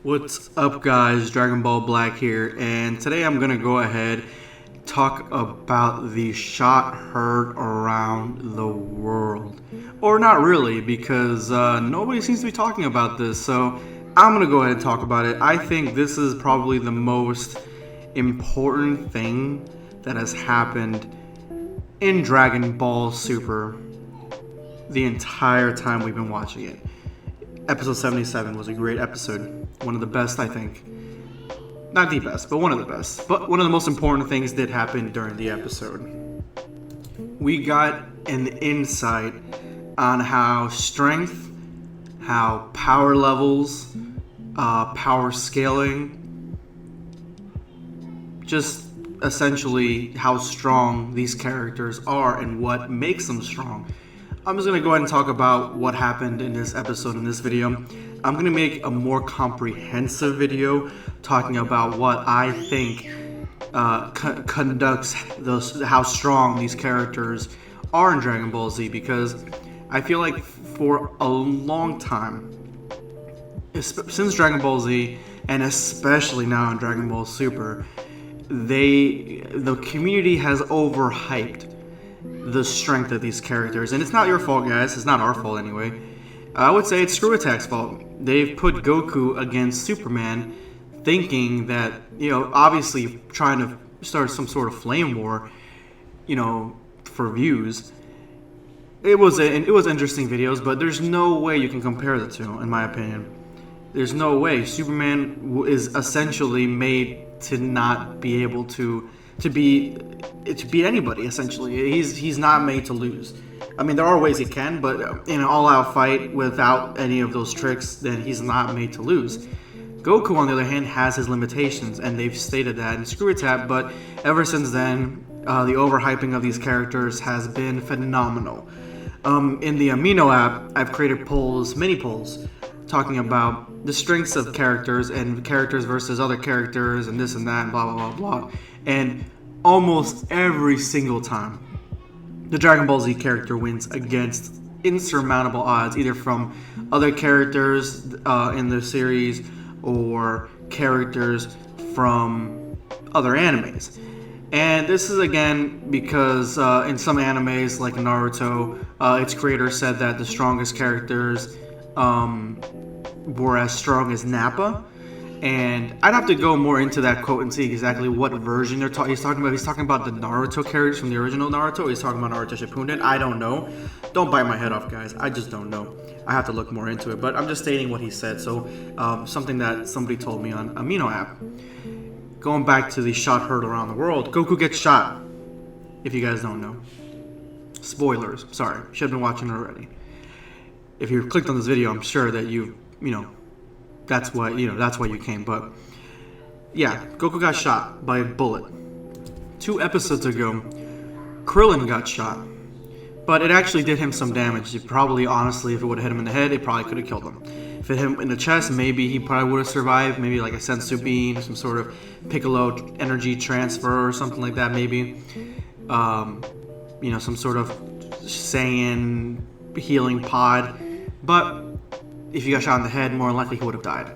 What's up, guys? Dragonball Black here, and today I'm gonna go ahead talk about the shot heard around the world, or not really, because nobody seems to be talking about this. So I'm gonna go ahead and talk about it. I think this is probably the most important thing that has happened in Dragon Ball Super the entire time we've been watching it. Episode 77 was a great episode. One of the best, I think. Not the best, but one of the best. But one of the most important things did happen during the episode. We got an insight on how strength, how power levels, power scaling, just essentially how strong these characters are and what makes them strong. I'm just going to go ahead and talk about what happened in this episode, in this video. I'm going to make a more comprehensive video talking about what I think conducts how strong these characters are in Dragon Ball Z, because I feel like for a long time, since Dragon Ball Z, and especially now in Dragon Ball Super, the community has overhyped the strength of these characters. And it's not your fault, guys. It's not our fault anyway. I would say it's Screw Attack's fault. They've put Goku against Superman, thinking that, obviously trying to start some sort of flame war, for views. It was interesting videos, but there's no way you can compare the two, in my opinion. There's no way. Superman is essentially made to not be able to beat anybody. Essentially, he's not made to lose. I mean, there are ways he can, but in an all-out fight without any of those tricks, then he's not made to lose. Goku, on the other hand, has his limitations, and they've stated that in Screw Attack. But ever since then, the overhyping of these characters has been phenomenal. In the Amino app, I've created mini polls, talking about the strengths of characters and characters versus other characters and this and that and blah blah blah blah. And almost every single time, the Dragon Ball Z character wins against insurmountable odds, either from other characters in the series or characters from other animes. And this is again because in some animes like Naruto, its creator said that the strongest characters were as strong as Nappa. And I'd have to go more into that quote and see exactly what version he's talking about. He's talking about the Naruto characters from the original Naruto. He's talking about Naruto Shippuden. I don't know. Don't bite my head off, guys. I just don't know. I have to look more into it. But I'm just stating what he said. So something that somebody told me on Amino app. Going back to the shot heard around the world, Goku gets shot. If you guys don't know. Spoilers. Sorry. Should have been watching it already. If you clicked on this video, I'm sure that that's why you came. But yeah, Goku got shot by a bullet. 2 episodes ago, Krillin got shot, but it actually did him some damage. Honestly, if it would have hit him in the head, it probably could have killed him. If it hit him in the chest, maybe he probably would have survived. Maybe like a sensu bean, some sort of Piccolo energy transfer or something like that. Maybe, some sort of Saiyan healing pod. But if he got shot in the head, more than likely he would have died.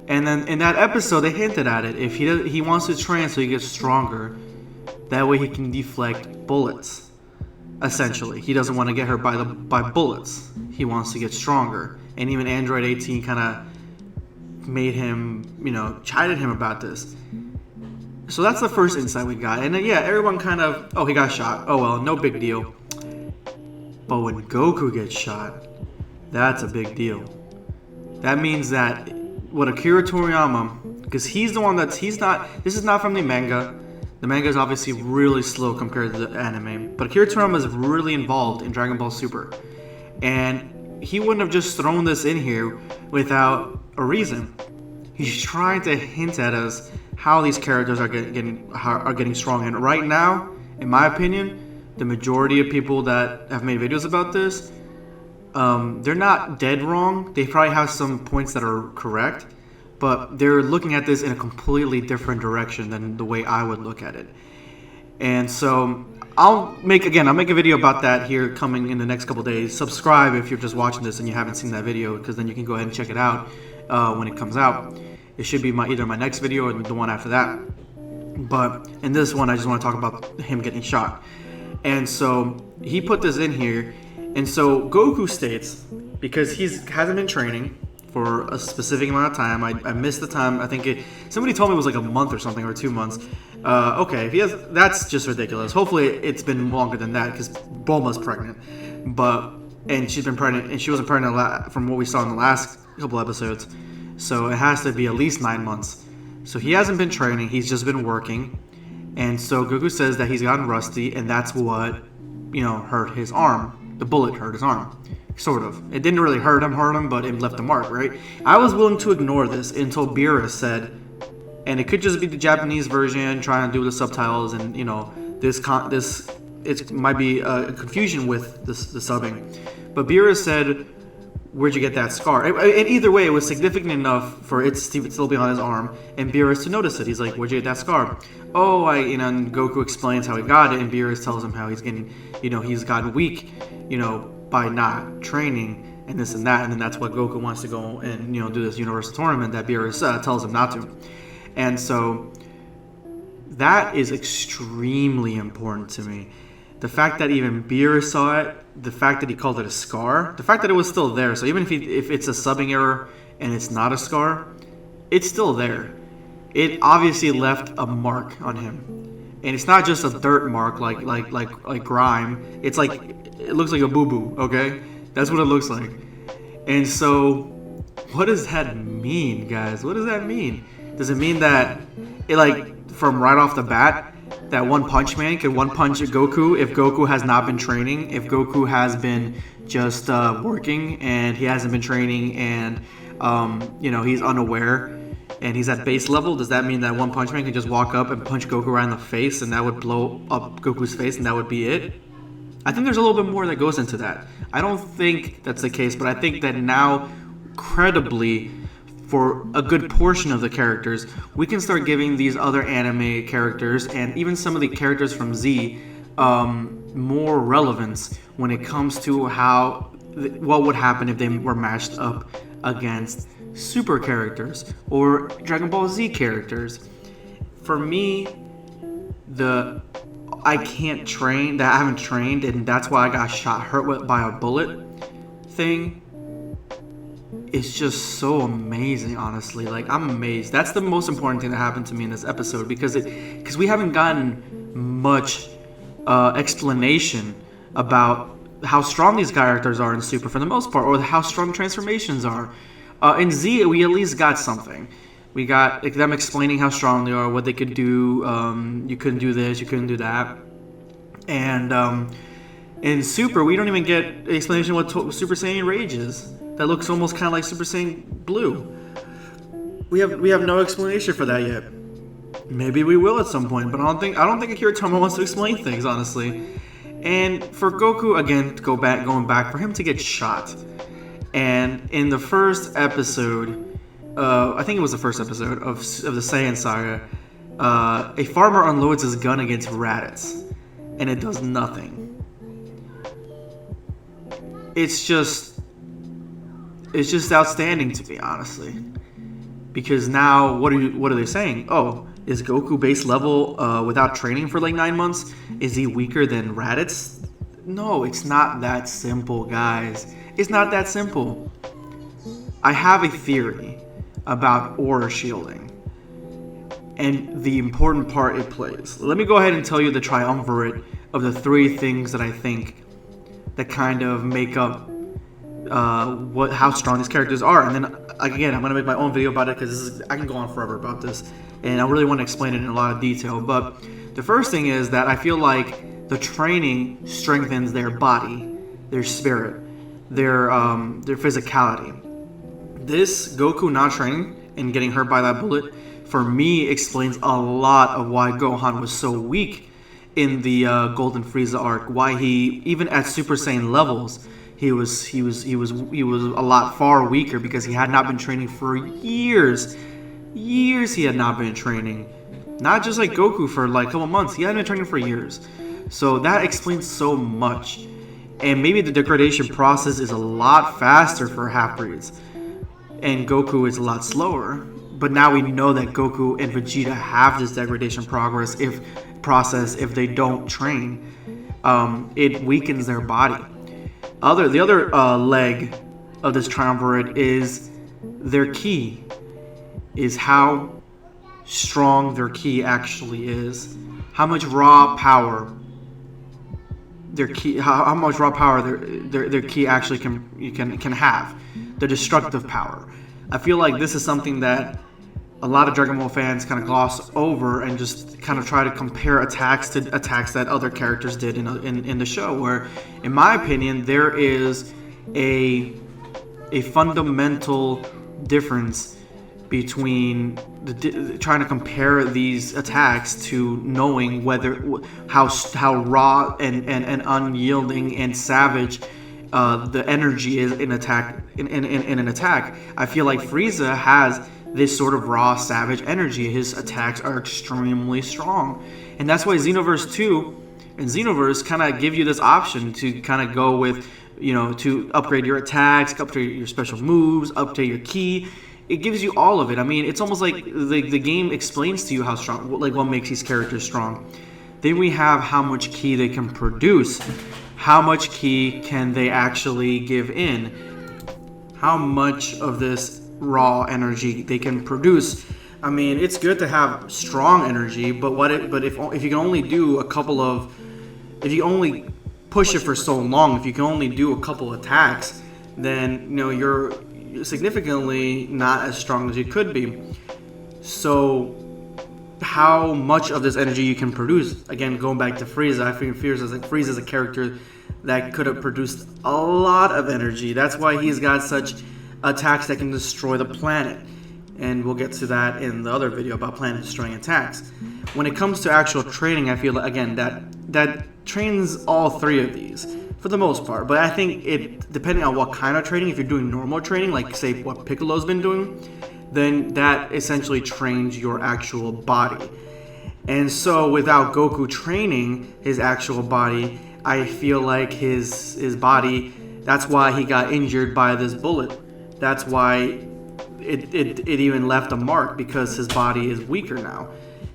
And then in that episode, they hinted at it. If he wants to train so he gets stronger, that way he can deflect bullets. Essentially, he doesn't want to get hurt by bullets. He wants to get stronger. And even Android 18 kind of made him, chided him about this. So that's the first insight we got. And then, yeah, everyone kind of, he got shot. Oh well, no big deal. But when Goku gets shot, that's a big deal. That means that what Akira Toriyama, because he's the one this is not from the manga. The manga is obviously really slow compared to the anime. But Akira Toriyama is really involved in Dragon Ball Super. And he wouldn't have just thrown this in here without a reason. He's trying to hint at us how these characters are getting strong. And right now, in my opinion, the majority of people that have made videos about this, they're not dead wrong. They probably have some points that are correct, but they're looking at this in a completely different direction than the way I would look at it. And so I'll make a video about that here coming in the next couple days. Subscribe if you're just watching this and you haven't seen that video, because then you can go ahead and check it out. when it comes out. It should be either my next video or the one after that. But in this one, I just want to talk about him getting shot. And so he put this in here. And so Goku states, because he hasn't been training for a specific amount of time. I missed the time. I think somebody told me it was like a month or something, or 2 months. Okay, if he has, that's just ridiculous. Hopefully it's been longer than that, because Bulma's pregnant. And she's been pregnant, and she wasn't pregnant from what we saw in the last couple episodes. So it has to be at least 9 months. So he hasn't been training. He's just been working. And so Goku says that he's gotten rusty, and that's what, hurt his arm. The bullet hurt his arm. Sort of. It didn't really hurt him, but it left a mark, right? I was willing to ignore this until Beerus said, and it could just be the Japanese version trying to do the subtitles, and it might be a confusion with the subbing. But Beerus said, "Where'd you get that scar?" And either way, it was significant enough for it to still be on his arm, and Beerus to notice it. He's like, "Where'd you get that scar?" And Goku explains how he got it, and Beerus tells him how he's getting, he's gotten weak, by not training and this and that, and then that's what Goku wants to go and do this universal tournament that Beerus tells him not to. And so that is extremely important to me. The fact that even Beerus saw it, the fact that he called it a scar, the fact that it was still there. So even if it's a subbing error and it's not a scar, it's still there. It obviously left a mark on him, and it's not just a dirt mark like grime. It's like, it looks like a boo-boo, okay? That's what it looks like. And so, what does that mean, guys? What does that mean? Does it mean that, from right off the bat, that One Punch Man can one punch Goku if Goku has not been training? If Goku has been just working and he hasn't been training and, he's unaware and he's at base level, does that mean that One Punch Man can just walk up and punch Goku right in the face and that would blow up Goku's face and that would be it? I think there's a little bit more that goes into that. I don't think that's the case, but I think that now, credibly, for a good portion of the characters, we can start giving these other anime characters, and even some of the characters from Z, more relevance when it comes to what would happen if they were matched up against Super characters or Dragon Ball Z characters. For me, I can't train, that I haven't trained, and that's why I got hurt by a bullet thing. It's just so amazing, honestly. I'm amazed. That's the most important thing that happened to me in this episode, because we haven't gotten much explanation about how strong these characters are in Super for the most part, or how strong transformations are. In Z, we at least got something. We got them explaining how strong they are, what they could do. You couldn't do this, you couldn't do that. And in Super, we don't even get an explanation of what Super Saiyan Rage is. That looks almost kind of like Super Saiyan Blue. We have no explanation for that yet. Maybe we will at some point, but I don't think Akira Toriyama wants to explain things, honestly. And for Goku, again, going back, for him to get shot, and in the first episode. I think it was the first episode of the Saiyan Saga, a farmer unloads his gun against Raditz, and it does nothing. It's just outstanding to me, honestly, because now what are they saying? Oh, is Goku base level without training for 9 months? Is he weaker than Raditz? No, it's not that simple, guys. It's not that simple. I have a theory about aura shielding and the important part it plays. Let me go ahead and tell you the triumphirate of the 3 things that I think that kind of make up how strong these characters are. And then again, I'm gonna make my own video about it, because I can go on forever about this, and I really want to explain it in a lot of detail. But the first thing is that I feel like the training strengthens their body, their spirit, their physicality. This Goku not training and getting hurt by that bullet, for me, explains a lot of why Gohan was so weak in the Golden Frieza arc. Why he, even at Super Saiyan levels, he was a lot far weaker, because he had not been training for years. Years he had not been training. Not just like Goku for a couple months. He hadn't been training for years. So that explains so much. And maybe the degradation process is a lot faster for half-breeds. and Goku is a lot slower. But now we know that Goku and Vegeta have this degradation process if they don't train. It weakens their body. The other leg of this triumvirate is their ki, is how strong their ki actually is, how much raw power their ki, how much raw power their ki actually can have, the destructive power. I feel like this is something that a lot of Dragon Ball fans kind of gloss over and just kind of try to compare attacks to attacks that other characters did in the show, where, in my opinion, there is a fundamental difference between trying to compare these attacks to knowing how raw and unyielding and savage the energy is in an attack. I feel like Frieza has this sort of raw, savage energy. His attacks are extremely strong, and that's why Xenoverse 2 and Xenoverse kind of give you this option to kind of go with, to upgrade your attacks, upgrade your special moves, update your ki. It gives you all of it. I mean, it's almost like the game explains to you how strong, like what makes these characters strong. Then we have how much ki they can produce. How much ki can they actually give in? How much of this raw energy they can produce? I mean, it's good to have strong energy, but if you can only do if you only push it for so long, if you can only do a couple attacks, then you're significantly not as strong as you could be. So how much of this energy you can produce? Again, going back to Frieza, I think Frieza is a character that could have produced a lot of energy. That's why he's got such attacks that can destroy the planet, and we'll get to that in the other video about planet destroying attacks. When it comes to actual training, I feel like, again, that trains all three of these for the most part, but I think it, depending on what kind of training, if you're doing normal training, like say what Piccolo's been doing, then that essentially trains your actual body. And so without Goku training his actual body, I feel like his body, that's why he got injured by this bullet. That's why it even left a mark, because his body is weaker now.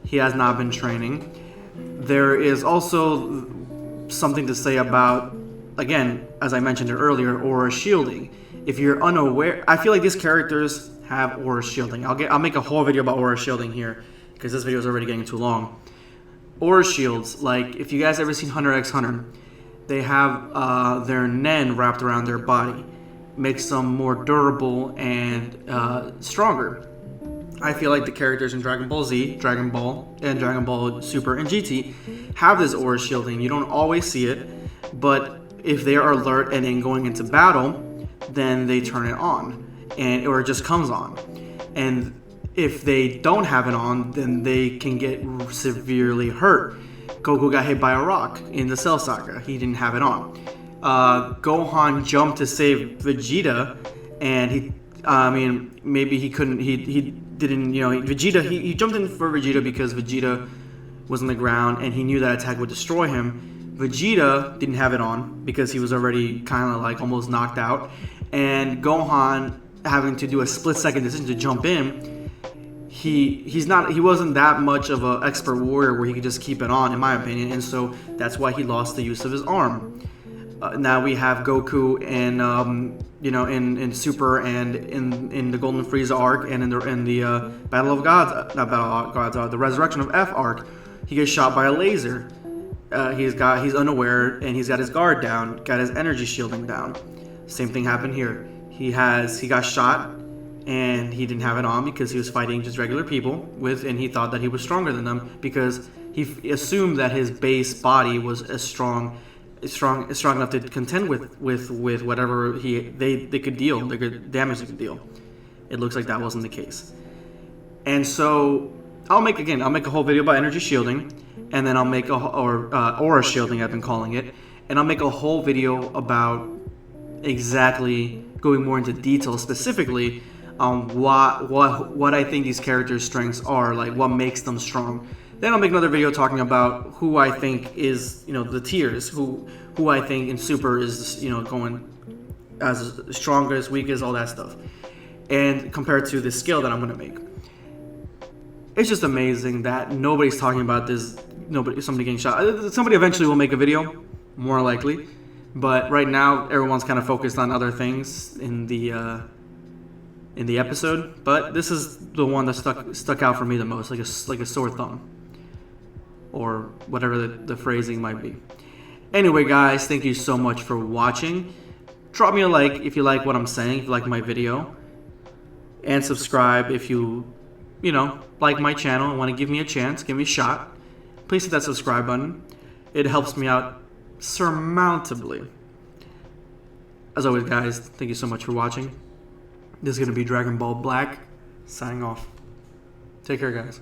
He has not been training. There is also something to say about, again, as I mentioned earlier, aura shielding. If you're unaware, I feel like these characters have aura shielding. I'll make a whole video about aura shielding here, because this video is already getting too long. Aura shields, like if you guys ever seen Hunter x Hunter, they have their nen wrapped around their body, makes them more durable and stronger. I feel like the characters in Dragon Ball Z, Dragon Ball, and Dragon Ball Super and GT have this aura shielding. You don't always see it, but if they are alert and then going into battle, then they turn it on, or it just comes on. And if they don't have it on, then they can get severely hurt. Goku got hit by a rock in the Cell Saga. He didn't have it on. Gohan jumped to save Vegeta, and maybe he couldn't. He didn't. Vegeta. He jumped in for Vegeta because Vegeta was on the ground, and he knew that attack would destroy him. Vegeta didn't have it on because he was already kind of like almost knocked out, and Gohan having to do a split-second decision to jump in. He wasn't that much of an expert warrior where he could just keep it on, in my opinion, and so that's why he lost the use of his arm. Now we have Goku in Super and in the Golden Frieza arc, and in the Battle of Gods, not Battle of Gods, the Resurrection of F arc, he gets shot by a laser. He's unaware, and he's got his guard down, got his energy shielding down. Same thing happened here. He got shot, and he didn't have it on because he was fighting just regular people and he thought that he was stronger than them because he assumed that his base body was strong enough to contend with whatever they could deal, the damage they could deal. It looks like that wasn't the case. And so I'll make a whole video about energy shielding, and then I'll make aura shielding, I've been calling it, and I'll make a whole video about exactly going more into detail specifically on what I think these characters' strengths are, like what makes them strong. Then I'll make another video talking about who I think is, the tiers, who I think in Super is, going as strongest, weakest, all that stuff. and compared to the scale that I'm gonna make. It's just amazing that nobody's talking about this. Somebody getting shot. Somebody eventually will make a video, more likely. But right now, everyone's kind of focused on other things in the episode. But this is the one that stuck out for me the most, like a sore thumb, or whatever the phrasing might be. Anyway, guys, thank you so much for watching. Drop me a like if you like what I'm saying, if you like my video, and subscribe if you like my channel and want to give me a chance, give me a shot. Please hit that subscribe button. It helps me out surmountably. As always, guys, thank you so much for watching. This is going to be Dragon Ball Black, signing off. Take care, guys.